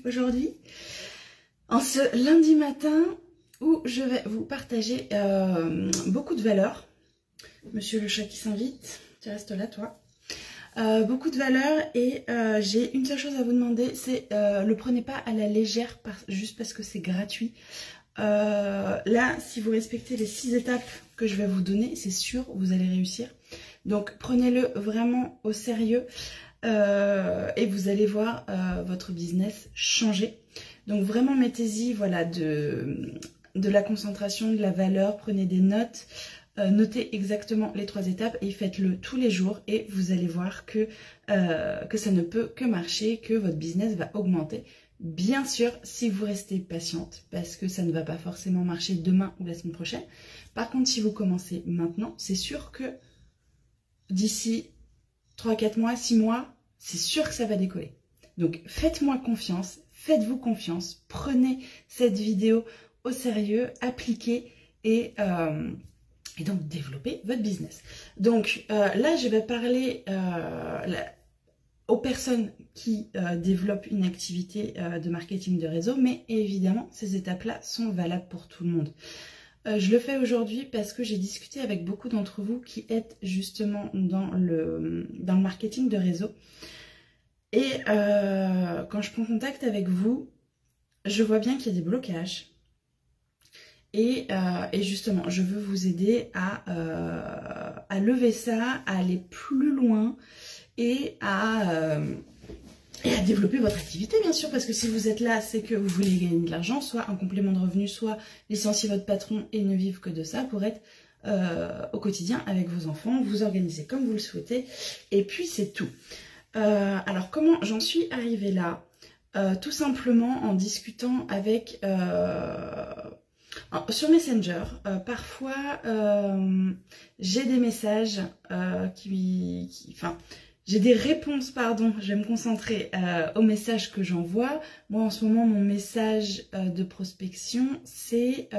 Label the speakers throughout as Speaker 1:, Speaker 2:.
Speaker 1: Aujourd'hui, en ce lundi matin où je vais vous partager beaucoup de valeurs. Monsieur le chat qui s'invite, tu restes là toi. Beaucoup de valeurs et j'ai une seule chose à vous demander, c'est le prenez pas à la légère juste parce que c'est gratuit. Là, si vous respectez les 6 étapes que je vais vous donner, c'est sûr, vous allez réussir. Donc prenez-le vraiment au sérieux. Et vous allez voir votre business changer. Donc vraiment mettez-y voilà, de la concentration, de la valeur, prenez des notes, notez exactement les 3 étapes et faites-le tous les jours et vous allez voir que ça ne peut que marcher, que votre business va augmenter. Bien sûr, si vous restez patiente, parce que ça ne va pas forcément marcher demain ou la semaine prochaine. Par contre, si vous commencez maintenant, c'est sûr que d'ici 3, 4 mois, 6 mois, c'est sûr que ça va décoller. Donc faites-moi confiance, faites-vous confiance, prenez cette vidéo au sérieux, appliquez et donc développez votre business. Donc là, je vais parler aux personnes qui développent une activité de marketing de réseau, mais évidemment, ces étapes-là sont valables pour tout le monde. Je le fais aujourd'hui parce que j'ai discuté avec beaucoup d'entre vous qui êtes justement dans le marketing de réseau. Et quand je prends contact avec vous, je vois bien qu'il y a des blocages. Et justement, je veux vous aider à lever ça, à aller plus loin et à développer votre activité, bien sûr, parce que si vous êtes là, c'est que vous voulez gagner de l'argent, soit un complément de revenu, soit licencier votre patron et ne vivre que de ça pour être au quotidien avec vos enfants, vous organisez comme vous le souhaitez, et puis c'est tout. Alors, comment j'en suis arrivée là? Tout simplement en discutant avec... sur Messenger, parfois j'ai des messages j'ai des réponses, pardon, je vais me concentrer aux messages que j'envoie. Moi, en ce moment, mon message de prospection, c'est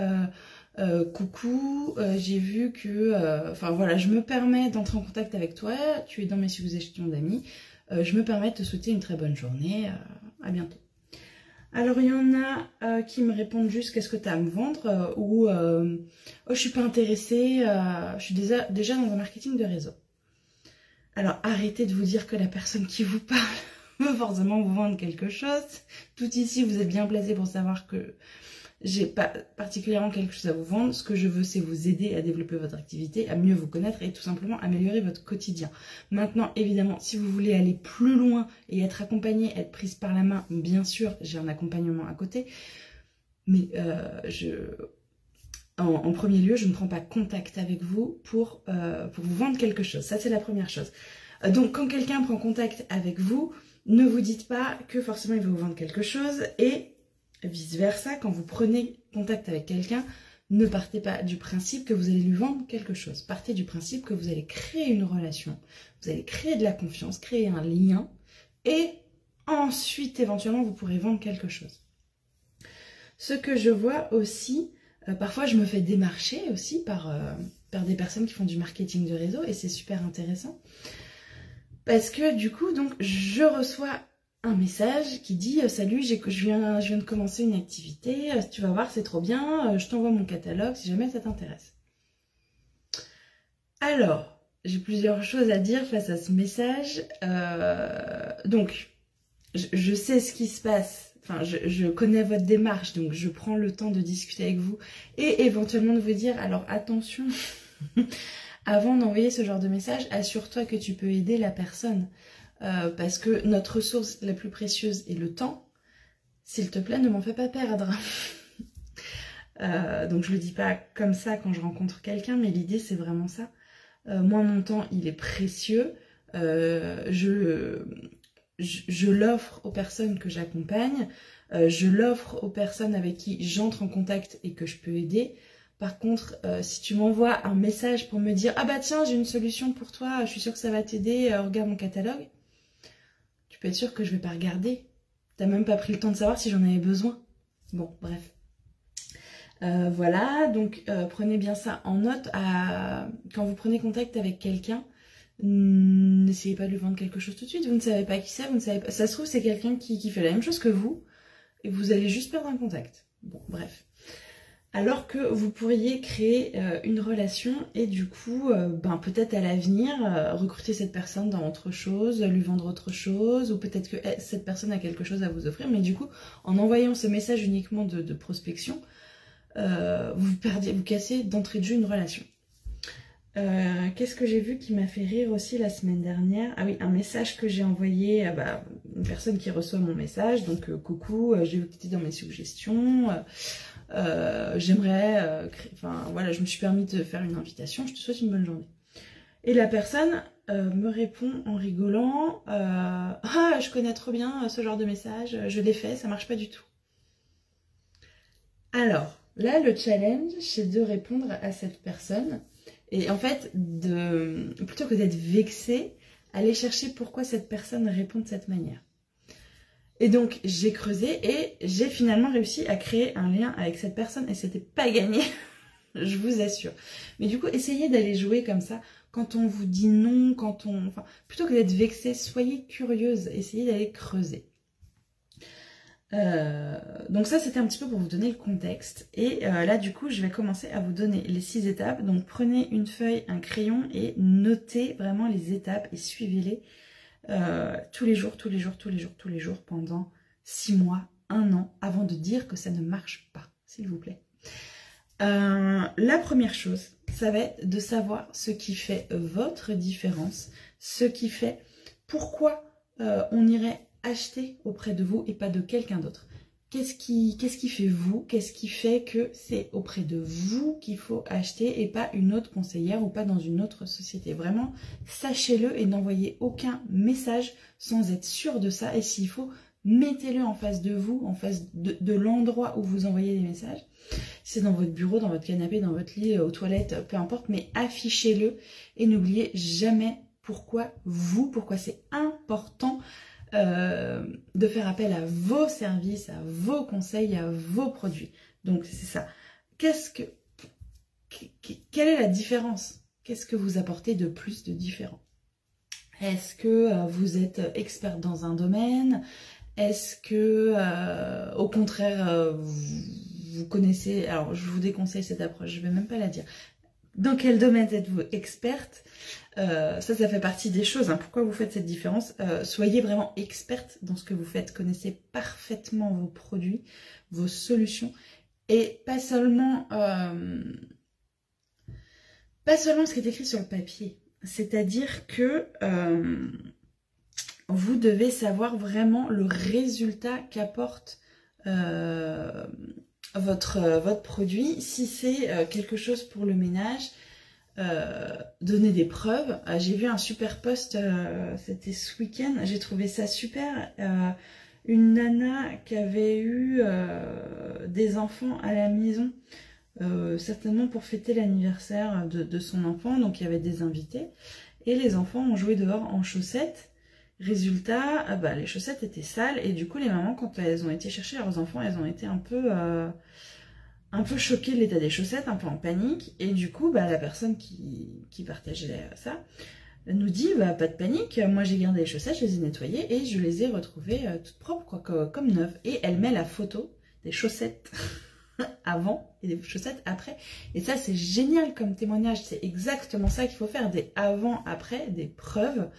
Speaker 1: coucou, j'ai vu que... Enfin, voilà, je me permets d'entrer en contact avec toi, tu es dans mes suggestions d'amis. Je me permets de te souhaiter une très bonne journée, à bientôt. Alors, il y en a qui me répondent juste qu'est-ce que tu as à me vendre ou oh, je suis pas intéressée, je suis déjà dans un marketing de réseau. Alors, arrêtez de vous dire que la personne qui vous parle veut forcément vous vendre quelque chose. Tout ici, vous êtes bien placé pour savoir que j'ai pas particulièrement quelque chose à vous vendre. Ce que je veux, c'est vous aider à développer votre activité, à mieux vous connaître et tout simplement améliorer votre quotidien. Maintenant, évidemment, si vous voulez aller plus loin et être accompagné, être prise par la main, bien sûr, j'ai un accompagnement à côté. Mais en premier lieu, je ne prends pas contact avec vous pour vous vendre quelque chose. Ça, c'est la première chose. Donc, quand quelqu'un prend contact avec vous, ne vous dites pas que forcément il va vous vendre quelque chose et vice-versa, quand vous prenez contact avec quelqu'un, ne partez pas du principe que vous allez lui vendre quelque chose. Partez du principe que vous allez créer une relation, vous allez créer de la confiance, créer un lien et ensuite, éventuellement, vous pourrez vendre quelque chose. Ce que je vois aussi... parfois, je me fais démarcher aussi par des personnes qui font du marketing de réseau et c'est super intéressant. Parce que du coup, donc, je reçois un message qui dit « Salut, je viens de commencer une activité, tu vas voir, c'est trop bien, je t'envoie mon catalogue si jamais ça t'intéresse. » Alors, j'ai plusieurs choses à dire face à ce message. Donc, je sais ce qui se passe. Enfin, je connais votre démarche, donc je prends le temps de discuter avec vous et éventuellement de vous dire, alors attention, avant d'envoyer ce genre de message, assure-toi que tu peux aider la personne. Parce que notre ressource la plus précieuse est le temps. S'il te plaît, ne m'en fais pas perdre. Donc je le dis pas comme ça quand je rencontre quelqu'un, mais l'idée c'est vraiment ça. Moi, mon temps, il est précieux. Je l'offre aux personnes que j'accompagne, je l'offre aux personnes avec qui j'entre en contact et que je peux aider. Par contre, si tu m'envoies un message pour me dire « Ah bah tiens, j'ai une solution pour toi, je suis sûre que ça va t'aider, regarde mon catalogue », tu peux être sûr que je vais pas regarder. T'as même pas pris le temps de savoir si j'en avais besoin. Bon, bref. Voilà, donc prenez bien ça en note. Quand vous prenez contact avec quelqu'un, N'essayez pas de lui vendre quelque chose tout de suite, vous ne savez pas qui c'est, vous ne savez pas... Ça se trouve, c'est quelqu'un qui fait la même chose que vous, et vous allez juste perdre un contact. Bon, bref. Alors que vous pourriez créer une relation et du coup, peut-être à l'avenir, recruter cette personne dans autre chose, lui vendre autre chose, ou peut-être que cette personne a quelque chose à vous offrir, mais du coup, en envoyant ce message uniquement de prospection, vous cassez d'entrée de jeu une relation. Qu'est-ce que j'ai vu qui m'a fait rire aussi la semaine dernière? Ah oui, un message que j'ai envoyé à une personne qui reçoit mon message, donc coucou, j'ai vu que tu étais dans mes suggestions, j'aimerais, voilà, je me suis permis de faire une invitation, je te souhaite une bonne journée. Et la personne me répond en rigolant, ah, je connais trop bien ce genre de message, je l'ai fait, ça marche pas du tout. Alors, là, le challenge, c'est de répondre à cette personne. Et en fait, plutôt que d'être vexé, aller chercher pourquoi cette personne répond de cette manière. Et donc, j'ai creusé et j'ai finalement réussi à créer un lien avec cette personne. Et c'était pas gagné, je vous assure. Mais du coup, essayez d'aller jouer comme ça. Quand on vous dit non, plutôt que d'être vexé, soyez curieuse. Essayez d'aller creuser. Donc ça c'était un petit peu pour vous donner le contexte et là du coup je vais commencer à vous donner les 6 étapes. Donc prenez une feuille, un crayon et notez vraiment les étapes et suivez-les tous les jours pendant 6 mois, 1 an avant de dire que ça ne marche pas, s'il vous plaît. La première chose, ça va être de savoir ce qui fait votre différence, ce qui fait pourquoi on irait acheter auprès de vous et pas de quelqu'un d'autre. Qu'est-ce qui fait vous? Qu'est-ce qui fait que c'est auprès de vous qu'il faut acheter et pas une autre conseillère ou pas dans une autre société? Vraiment, sachez-le et n'envoyez aucun message sans être sûr de ça. Et s'il faut, mettez-le en face de vous, en face de l'endroit où vous envoyez les messages. C'est dans votre bureau, dans votre canapé, dans votre lit, aux toilettes, peu importe, mais affichez-le et n'oubliez jamais pourquoi c'est important de faire appel à vos services, à vos conseils, à vos produits. Donc c'est ça. Quelle est la différence? Qu'est-ce que vous apportez de plus de différent? Est-ce que vous êtes experte dans un domaine? Est-ce que au contraire vous connaissez, alors je vous déconseille cette approche, je ne vais même pas la dire. Dans quel domaine êtes-vous experte? Ça fait partie des choses. Hein. Pourquoi vous faites cette différence? Soyez vraiment experte dans ce que vous faites. Connaissez parfaitement vos produits, vos solutions. Et pas seulement ce qui est écrit sur le papier. C'est-à-dire que vous devez savoir vraiment le résultat qu'apporte votre produit. Si c'est quelque chose pour le ménage, donner des preuves. J'ai vu un super post, c'était ce week-end, j'ai trouvé ça super. Une nana qui avait eu des enfants à la maison, certainement pour fêter l'anniversaire de son enfant, donc il y avait des invités, et les enfants ont joué dehors en chaussettes. Résultat, les chaussettes étaient sales, et du coup les mamans, quand elles ont été chercher leurs enfants, elles ont été un peu choquée de l'état des chaussettes, un peu en panique, et du coup la personne qui partageait ça nous dit pas de panique, moi j'ai gardé les chaussettes, je les ai nettoyées et je les ai retrouvées toutes propres comme neuves. Et elle met la photo des chaussettes avant et des chaussettes après, et ça c'est génial comme témoignage. C'est exactement ça qu'il faut faire, des avant après, des preuves,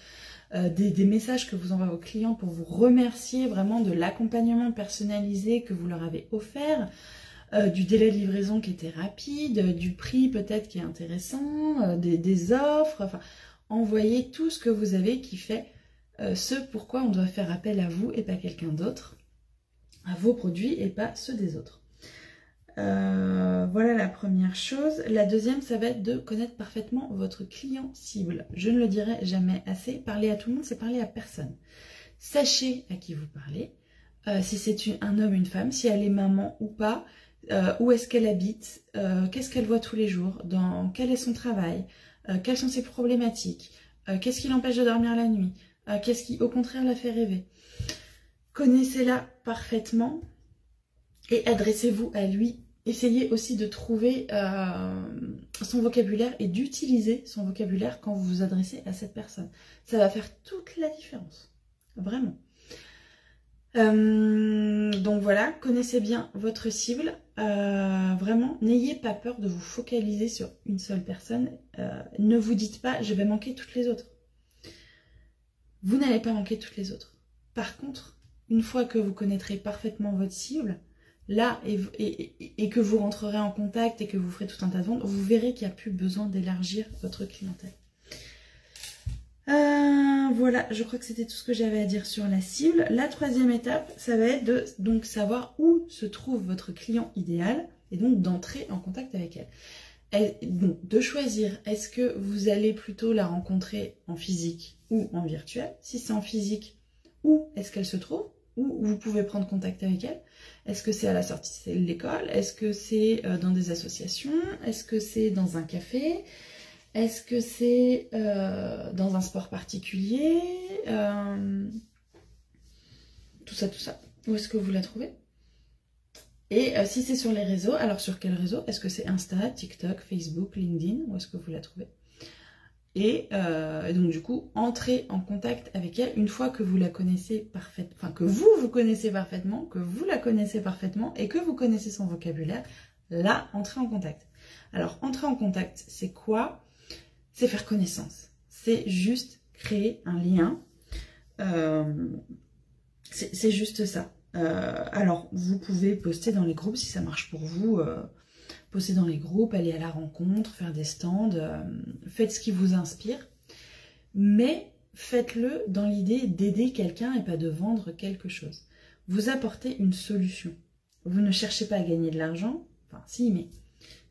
Speaker 1: des messages que vous envoyez aux clients pour vous remercier vraiment de l'accompagnement personnalisé que vous leur avez offert, du délai de livraison qui était rapide, du prix peut-être qui est intéressant, des offres, enfin, envoyez tout ce que vous avez qui fait ce pourquoi on doit faire appel à vous et pas quelqu'un d'autre, à vos produits et pas ceux des autres. Voilà la première chose. La deuxième, ça va être de connaître parfaitement votre client cible. Je ne le dirai jamais assez, parler à tout le monde, c'est parler à personne. Sachez à qui vous parlez, si c'est un homme, une femme, si elle est maman ou pas, où est-ce qu'elle habite, qu'est-ce qu'elle voit tous les jours, quel est son travail, quelles sont ses problématiques, qu'est-ce qui l'empêche de dormir la nuit, qu'est-ce qui au contraire la fait rêver. Connaissez-la parfaitement et adressez-vous à lui essayez aussi de trouver son vocabulaire et d'utiliser son vocabulaire quand vous vous adressez à cette personne. Ça va faire toute la différence, vraiment. Donc voilà, connaissez bien votre cible. Vraiment, n'ayez pas peur de vous focaliser sur une seule personne. Ne vous dites pas, je vais manquer toutes les autres. Vous n'allez pas manquer toutes les autres. Par contre, une fois que vous connaîtrez parfaitement votre cible, là, et que vous rentrerez en contact et que vous ferez tout un tas de ventes, vous verrez qu'il n'y a plus besoin d'élargir votre clientèle. Voilà, je crois que c'était tout ce que j'avais à dire sur la cible. La troisième étape, ça va être de donc savoir où se trouve votre client idéal et donc d'entrer en contact avec elle. Et donc de choisir, est-ce que vous allez plutôt la rencontrer en physique ou en virtuel? Si c'est en physique, où est-ce qu'elle se trouve? Où vous pouvez prendre contact avec elle? Est-ce que c'est à la sortie de l'école? Est-ce que c'est dans des associations? Est-ce que c'est dans un café? Est-ce que c'est dans un sport particulier? Tout ça, tout ça. Où est-ce que vous la trouvez? Et si c'est sur les réseaux, alors sur quel réseau? Est-ce que c'est Insta, TikTok, Facebook, LinkedIn? Où est-ce que vous la trouvez? Et donc du coup, entrez en contact avec elle une fois que vous la connaissez parfaitement, enfin que vous connaissez parfaitement, que vous la connaissez parfaitement et que vous connaissez son vocabulaire, là, entrez en contact. Alors, entrer en contact, c'est quoi? C'est faire connaissance. C'est juste créer un lien. C'est juste ça. Alors, vous pouvez poster dans les groupes si ça marche pour vous. Poster dans les groupes, aller à la rencontre, faire des stands. Faites ce qui vous inspire. Mais faites-le dans l'idée d'aider quelqu'un et pas de vendre quelque chose. Vous apportez une solution. Vous ne cherchez pas à gagner de l'argent. Enfin, si, mais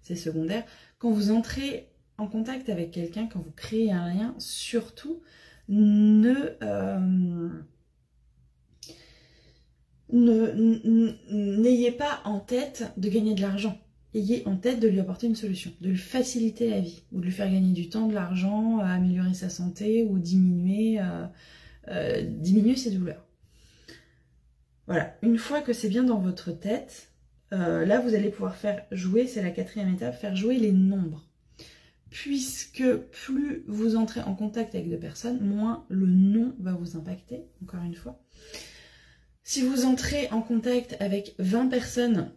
Speaker 1: c'est secondaire. Quand vous entrez en contact avec quelqu'un, quand vous créez un lien, surtout, n'ayez pas en tête de gagner de l'argent. Ayez en tête de lui apporter une solution, de lui faciliter la vie, ou de lui faire gagner du temps, de l'argent, améliorer sa santé, ou diminuer ses douleurs. Voilà, une fois que c'est bien dans votre tête, là vous allez pouvoir faire jouer, c'est la quatrième étape, faire jouer les nombres. Puisque plus vous entrez en contact avec deux personnes, moins le nom va vous impacter, encore une fois. Si vous entrez en contact avec 20 personnes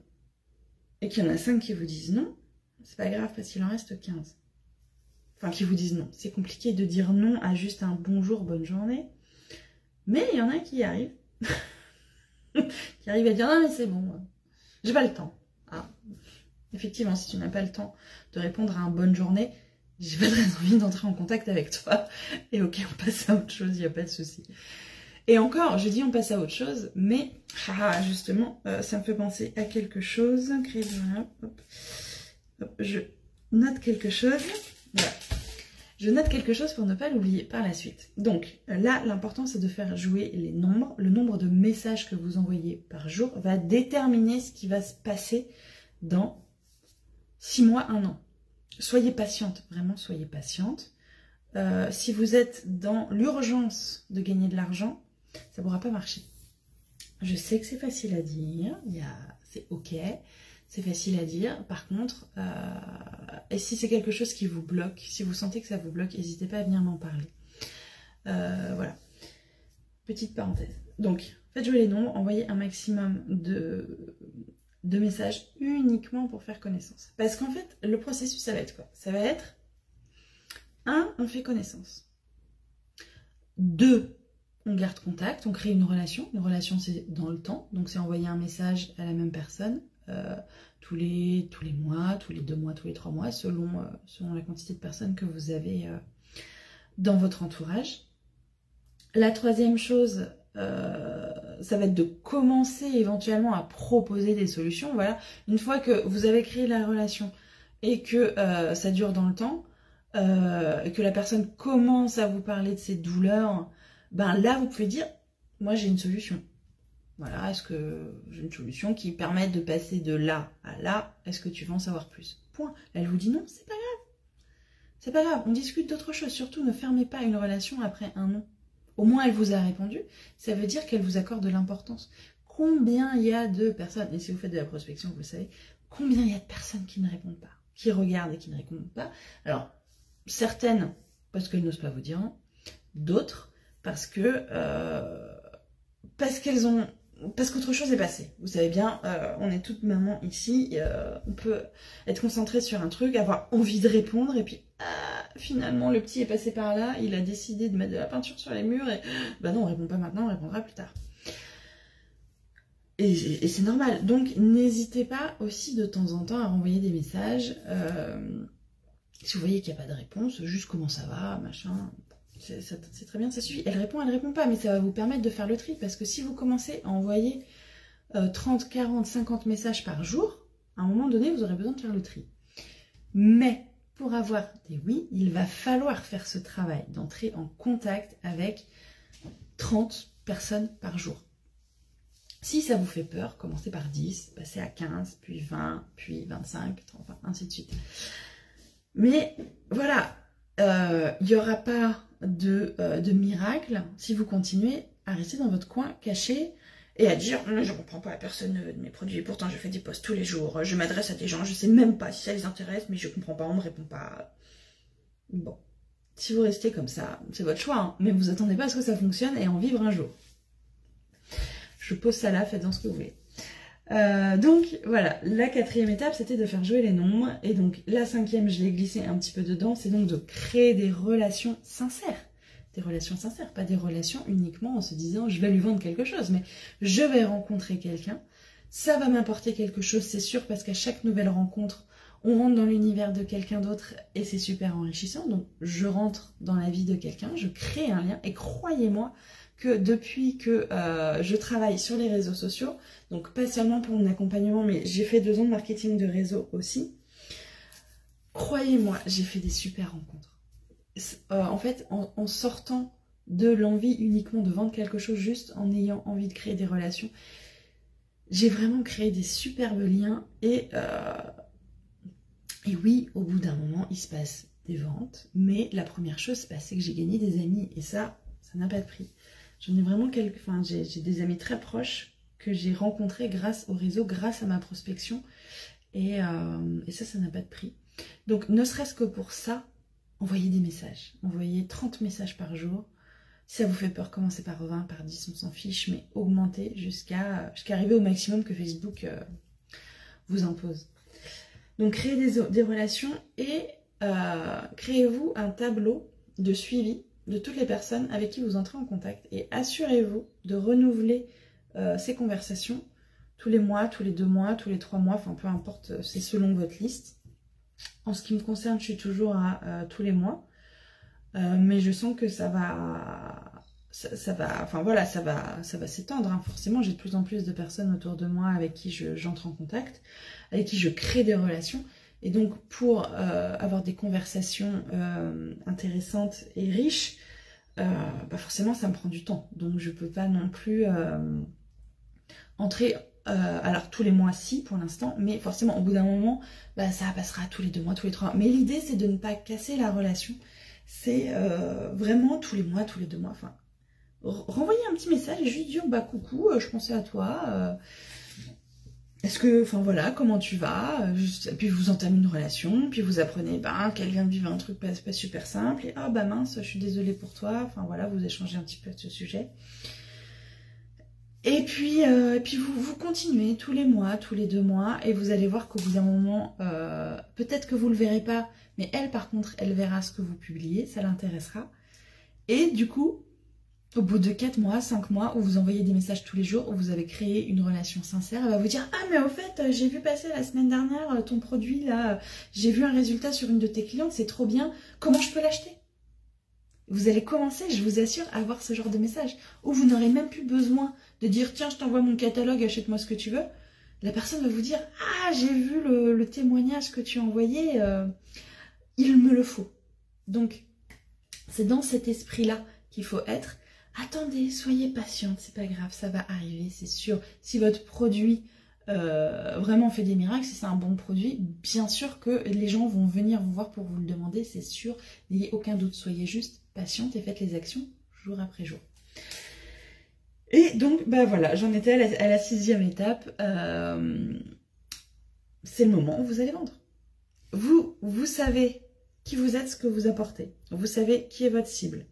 Speaker 1: et qu'il y en a 5 qui vous disent non, c'est pas grave parce qu'il en reste 15. Enfin, qui vous disent non. C'est compliqué de dire non à juste un bonjour, bonne journée. Mais il y en a qui y arrivent. Qui arrivent à dire non mais c'est bon, j'ai pas le temps. Ah. Effectivement, si tu n'as pas le temps de répondre à un bonne journée, j'ai pas très envie d'entrer en contact avec toi. Et ok, on passe à autre chose, il n'y a pas de souci. Et encore, je dis on passe à autre chose, mais justement, ça me fait penser à quelque chose. Je note quelque chose. Voilà. Je note quelque chose pour ne pas l'oublier par la suite. Donc là, l'important c'est de faire jouer les nombres. Le nombre de messages que vous envoyez par jour va déterminer ce qui va se passer dans 6 mois, 1 an. Soyez patiente, vraiment soyez patiente. Si vous êtes dans l'urgence de gagner de l'argent, ça ne pourra pas marcher. Je sais que c'est facile à dire, c'est ok, c'est facile à dire. Par contre, et si c'est quelque chose qui vous bloque, si vous sentez que ça vous bloque, n'hésitez pas à venir m'en parler. Voilà, petite parenthèse. Donc, faites jouer les nombres, envoyez un maximum de messages uniquement pour faire connaissance. Parce qu'en fait, le processus, ça va être quoi? Ça va être 1, on fait connaissance. 2, on garde contact, on crée une relation. Une relation, c'est dans le temps. Donc, c'est envoyer un message à la même personne tous les mois, tous les 2 mois, tous les 3 mois, selon la quantité de personnes que vous avez dans votre entourage. La troisième chose, ça va être de commencer éventuellement à proposer des solutions. Voilà, une fois que vous avez créé la relation et que ça dure dans le temps, et que la personne commence à vous parler de ses douleurs, ben là vous pouvez dire, moi j'ai une solution. Voilà, est-ce que j'ai une solution qui permette de passer de là à là, est-ce que tu veux en savoir plus? Point. Elle vous dit non, c'est pas grave. C'est pas grave, on discute d'autre chose. Surtout ne fermez pas une relation après un non. Au moins elle vous a répondu, ça veut dire qu'elle vous accorde de l'importance. Combien il y a de personnes, et si vous faites de la prospection, vous le savez, combien il y a de personnes qui ne répondent pas, qui regardent et qui ne répondent pas. Alors, certaines, parce qu'elles n'osent pas vous dire non, d'autres, parce qu'autre chose est passé. Vous savez bien, on est toutes mamans ici, on peut être concentré sur un truc, avoir envie de répondre, et puis finalement le petit est passé par là, il a décidé de mettre de la peinture sur les murs, et bah non, on répond pas maintenant, on répondra plus tard. Et c'est normal. Donc n'hésitez pas aussi de temps en temps à renvoyer des messages. Si vous voyez qu'il n'y a pas de réponse, juste comment ça va, machin. C'est très bien, ça suffit. Elle répond pas, mais ça va vous permettre de faire le tri. Parce que si vous commencez à envoyer 30, 40, 50 messages par jour, à un moment donné, vous aurez besoin de faire le tri. Mais pour avoir des oui, il va falloir faire ce travail d'entrer en contact avec 30 personnes par jour. Si ça vous fait peur, commencez par 10, passez à 15, puis 20, puis 25, 30, enfin, ainsi de suite. Mais voilà, il n'y aura pas de miracle si vous continuez à rester dans votre coin caché et à dire « Je ne comprends pas, personne ne veut de mes produits, pourtant je fais des posts tous les jours, je m'adresse à des gens, je ne sais même pas si ça les intéresse, mais je ne comprends pas, on ne me répond pas. » Bon, si vous restez comme ça, c'est votre choix, hein, mais vous attendez pas à ce que ça fonctionne et en vivre un jour. Je pose ça là, faites-en ce que vous voulez. Donc voilà, la 4e étape c'était de faire jouer les nombres, et donc la 5e je l'ai glissé un petit peu dedans, c'est donc de créer des relations sincères. Des relations sincères, pas des relations uniquement en se disant je vais lui vendre quelque chose, mais je vais rencontrer quelqu'un, ça va m'apporter quelque chose, c'est sûr, parce qu'à chaque nouvelle rencontre, on rentre dans l'univers de quelqu'un d'autre et c'est super enrichissant, donc je rentre dans la vie de quelqu'un, je crée un lien, et croyez-moi que depuis que je travaille sur les réseaux sociaux, donc pas seulement pour mon accompagnement, mais j'ai fait 2 ans de marketing de réseau aussi, croyez-moi, j'ai fait des super rencontres. En fait, en sortant de l'envie uniquement de vendre quelque chose, juste en ayant envie de créer des relations, j'ai vraiment créé des superbes liens, et oui, au bout d'un moment, il se passe des ventes, mais la première chose, c'est que j'ai gagné des amis, et ça n'a pas de prix. J'en ai vraiment j'ai des amis très proches que j'ai rencontrés grâce au réseau, grâce à ma prospection. Et ça n'a pas de prix. Donc, ne serait-ce que pour ça, envoyez des messages. Envoyez 30 messages par jour. Si ça vous fait peur, commencez par 20, par 10, on s'en fiche, mais augmentez jusqu'à arriver au maximum que Facebook vous impose. Donc, créez des relations et créez-vous un tableau de suivi de toutes les personnes avec qui vous entrez en contact, et assurez-vous de renouveler ces conversations tous les mois, tous les 2 mois, tous les 3 mois, enfin peu importe, c'est selon votre liste. En ce qui me concerne, je suis toujours à tous les mois, mais je sens que ça va s'étendre, hein. Forcément, j'ai de plus en plus de personnes autour de moi avec qui j'entre en contact, avec qui je crée des relations. Et donc, pour avoir des conversations intéressantes et riches, forcément, ça me prend du temps. Donc, je ne peux pas non plus entrer, alors tous les mois, si, pour l'instant, mais forcément, au bout d'un moment, ça passera tous les 2 mois, tous les 3 mois. Mais l'idée, c'est de ne pas casser la relation. C'est vraiment tous les mois, tous les 2 mois. Enfin, renvoyer un petit message et juste dire, coucou, je pensais à toi. Est-ce que, voilà, comment tu vas? Puis vous entamez une relation, puis vous apprenez qu'elle vient de vivre un truc pas super simple, et mince, je suis désolée pour toi. Enfin voilà, vous échangez un petit peu de ce sujet. Et puis vous continuez tous les mois, tous les 2 mois, et vous allez voir qu'au bout d'un moment, peut-être que vous le verrez pas, mais elle par contre, elle verra ce que vous publiez, ça l'intéressera. Et du coup, au bout de 4 mois, 5 mois, où vous envoyez des messages tous les jours, où vous avez créé une relation sincère, elle va vous dire « Ah, mais au fait, j'ai vu passer la semaine dernière ton produit, là, j'ai vu un résultat sur une de tes clientes, c'est trop bien, comment je peux l'acheter ?» Vous allez commencer, je vous assure, à avoir ce genre de message, où vous n'aurez même plus besoin de dire « Tiens, je t'envoie mon catalogue, achète-moi ce que tu veux ». La personne va vous dire « Ah, j'ai vu le témoignage que tu as envoyé, il me le faut ». Donc, c'est dans cet esprit-là qu'il faut être. Attendez, soyez patiente, c'est pas grave, ça va arriver, c'est sûr. Si votre produit vraiment fait des miracles, si c'est un bon produit, bien sûr que les gens vont venir vous voir pour vous le demander, c'est sûr. N'ayez aucun doute, soyez juste patiente et faites les actions jour après jour. Et donc, voilà, j'en étais à la 6e étape. c'est le moment où vous allez vendre. Vous savez qui vous êtes, ce que vous apportez. Vous savez qui est votre cible.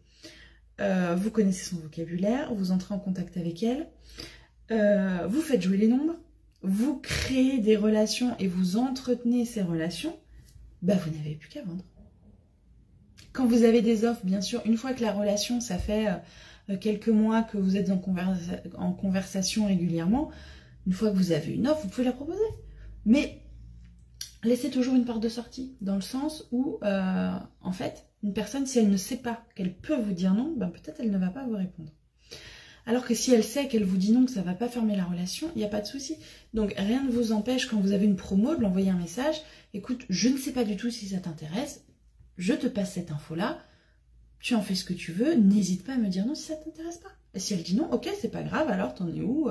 Speaker 1: Vous connaissez son vocabulaire, vous entrez en contact avec elle. Vous faites jouer les nombres. Vous créez des relations et vous entretenez ces relations. Bah, vous n'avez plus qu'à vendre. Quand vous avez des offres, bien sûr, une fois que la relation, ça fait quelques mois que vous êtes en conversation régulièrement, une fois que vous avez une offre, vous pouvez la proposer. Mais laissez toujours une porte de sortie, dans le sens où, en fait, une personne, si elle ne sait pas qu'elle peut vous dire non, ben peut-être elle ne va pas vous répondre. Alors que si elle sait qu'elle vous dit non, que ça ne va pas fermer la relation, il n'y a pas de souci. Donc rien ne vous empêche, quand vous avez une promo, de l'envoyer un message. Écoute, je ne sais pas du tout si ça t'intéresse, je te passe cette info-là, tu en fais ce que tu veux, n'hésite pas à me dire non si ça ne t'intéresse pas. Et si elle dit non, ok, c'est pas grave, alors t'en es où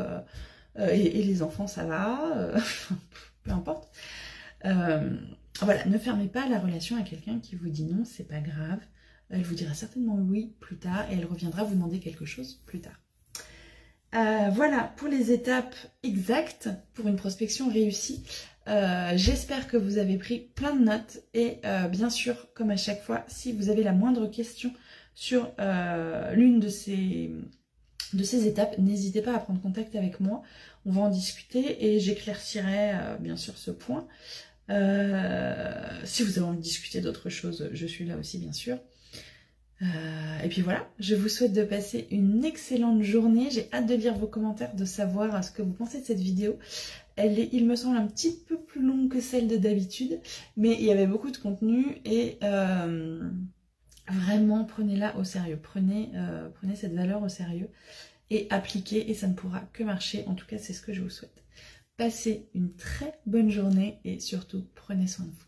Speaker 1: et les enfants, ça va peu importe. Voilà, ne fermez pas la relation à quelqu'un qui vous dit non, c'est pas grave. Elle vous dira certainement oui plus tard et elle reviendra vous demander quelque chose plus tard. Voilà pour les étapes exactes pour une prospection réussie. J'espère que vous avez pris plein de notes et bien sûr, comme à chaque fois, si vous avez la moindre question sur l'une de ces étapes, n'hésitez pas à prendre contact avec moi. On va en discuter et j'éclaircirai bien sûr ce point. Si vous avez envie de discuter d'autres choses, je suis là aussi bien sûr. Et puis voilà, je vous souhaite de passer une excellente journée. J'ai hâte de lire vos commentaires, de savoir ce que vous pensez de cette vidéo. Elle est, il me semble, un petit peu plus longue que celle de d'habitude, mais il y avait beaucoup de contenu et vraiment prenez-la au sérieux. Prenez cette valeur au sérieux et appliquez et ça ne pourra que marcher. En tout cas, c'est ce que je vous souhaite. Passez une très bonne journée et surtout, prenez soin de vous.